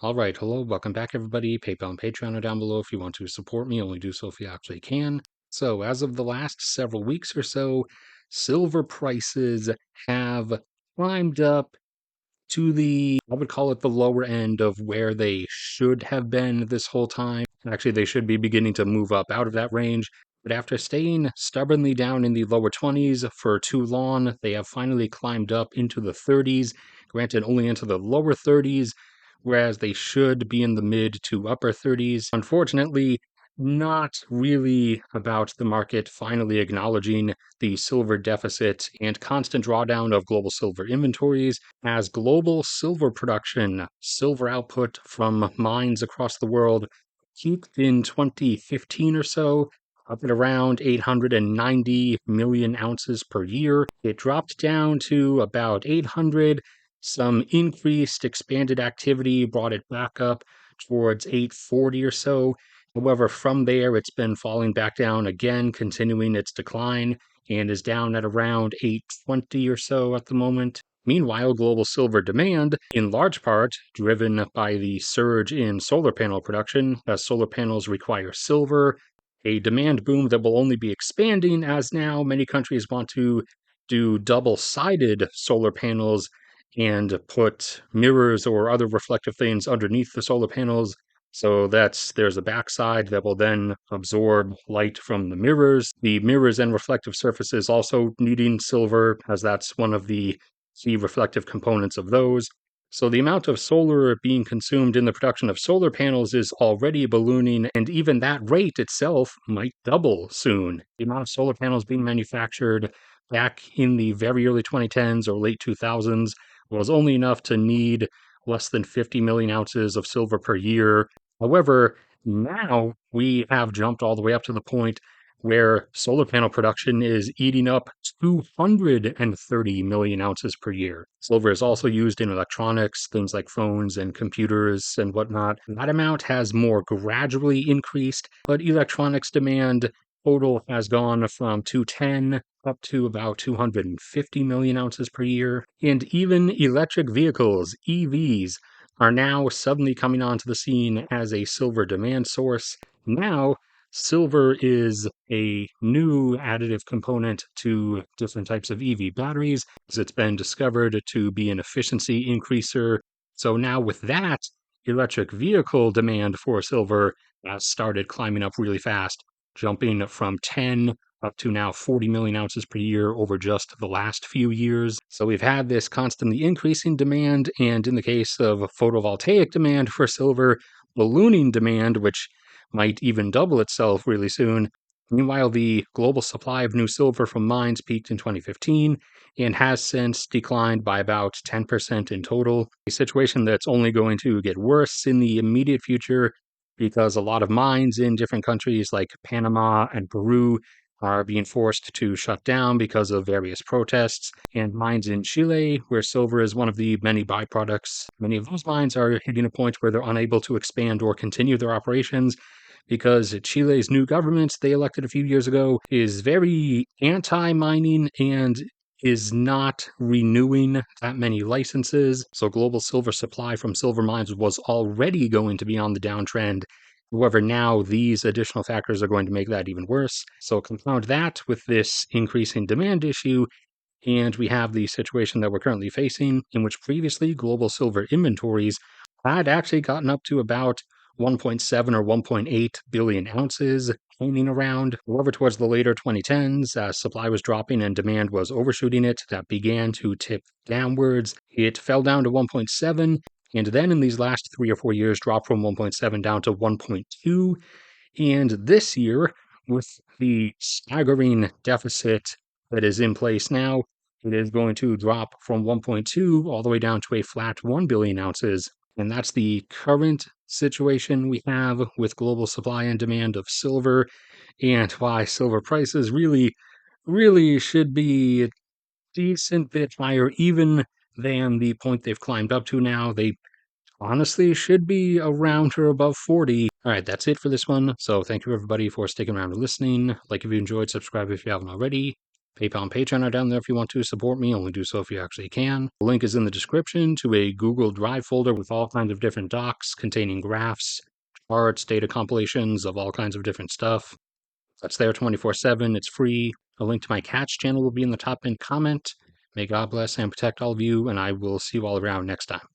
All right, hello, welcome back, everybody. PayPal and Patreon are down below if you want to support me. Only do so if you actually can. So, as of the last several weeks or so, silver prices have climbed up to I would call it the lower end of where they should have been this whole time. Actually, they should be beginning to move up out of that range. But after staying stubbornly down in the lower 20s for too long, they have finally climbed up into the 30s, granted only into the lower 30s, whereas they should be in the mid to upper 30s. Unfortunately, not really about the market finally acknowledging the silver deficit and constant drawdown of global silver inventories, as global silver production, silver output from mines across the world peaked in 2015 or so, up at around 890 million ounces per year. It dropped down to about 800. Some increased, expanded activity brought it back up towards 840 or so. However, from there, it's been falling back down again, continuing its decline, and is down at around 820 or so at the moment. Meanwhile, global silver demand, in large part driven by the surge in solar panel production, as solar panels require silver, a demand boom that will only be expanding as now many countries want to do double-sided solar panels and put mirrors or other reflective things underneath the solar panels. So there's a backside that will then absorb light from the mirrors. The mirrors and reflective surfaces also needing silver, as that's one of the key reflective components of those. So the amount of solar being consumed in the production of solar panels is already ballooning, and even that rate itself might double soon. The amount of solar panels being manufactured back in the very early 2010s or late 2000s was only enough to need less than 50 million ounces of silver per year. However, now we have jumped all the way up to the point where solar panel production is eating up 230 million ounces per year. Silver is also used in electronics, things like phones and computers and whatnot. That amount has more gradually increased, but electronics demand total has gone from 210 up to about 250 million ounces per year. And even electric vehicles, EVs, are now suddenly coming onto the scene as a silver demand source. Now, silver is a new additive component to different types of EV batteries, as it's been discovered to be an efficiency increaser. So now with that, electric vehicle demand for silver has started climbing up really fast, jumping from 10 up to now 40 million ounces per year over just the last few years. So we've had this constantly increasing demand, and in the case of photovoltaic demand for silver, ballooning demand, which might even double itself really soon. Meanwhile, the global supply of new silver from mines peaked in 2015 and has since declined by about 10% in total, a situation that's only going to get worse in the immediate future because a lot of mines in different countries like Panama and Peru are being forced to shut down because of various protests, and mines in Chile, where silver is one of the many byproducts, many of those mines are hitting a point where they're unable to expand or continue their operations because Chile's new government they elected a few years ago is very anti-mining and is not renewing that many licenses. So global silver supply from silver mines was already going to be on the downtrend. However, now these additional factors are going to make that even worse. So compound that with this increasing demand issue, and we have the situation that we're currently facing, in which previously global silver inventories had actually gotten up to about 1.7 or 1.8 billion ounces hanging around. However, towards the later 2010s, as supply was dropping and demand was overshooting it, that began to tip downwards. It fell down to 1.7, and then in these last 3 or 4 years dropped from 1.7 down to 1.2. And this year, with the staggering deficit that is in place now, it is going to drop from 1.2 all the way down to a flat 1 billion ounces. And that's the current situation we have with global supply and demand of silver, and why silver prices really should be a decent bit higher even than the point they've climbed up to now. They honestly should be around or above 40. All right, that's it for this one. So thank you everybody for sticking around and listening. Like if you enjoyed, subscribe if you haven't already. PayPal and Patreon are down there if you want to support me. Only do so if you actually can. The link is in the description to a Google Drive folder with all kinds of different docs containing graphs, charts, data compilations of all kinds of different stuff. That's there 24/7. It's free. A link to my cat's channel will be in the top pinned comment. May God bless and protect all of you, and I will see you all around next time.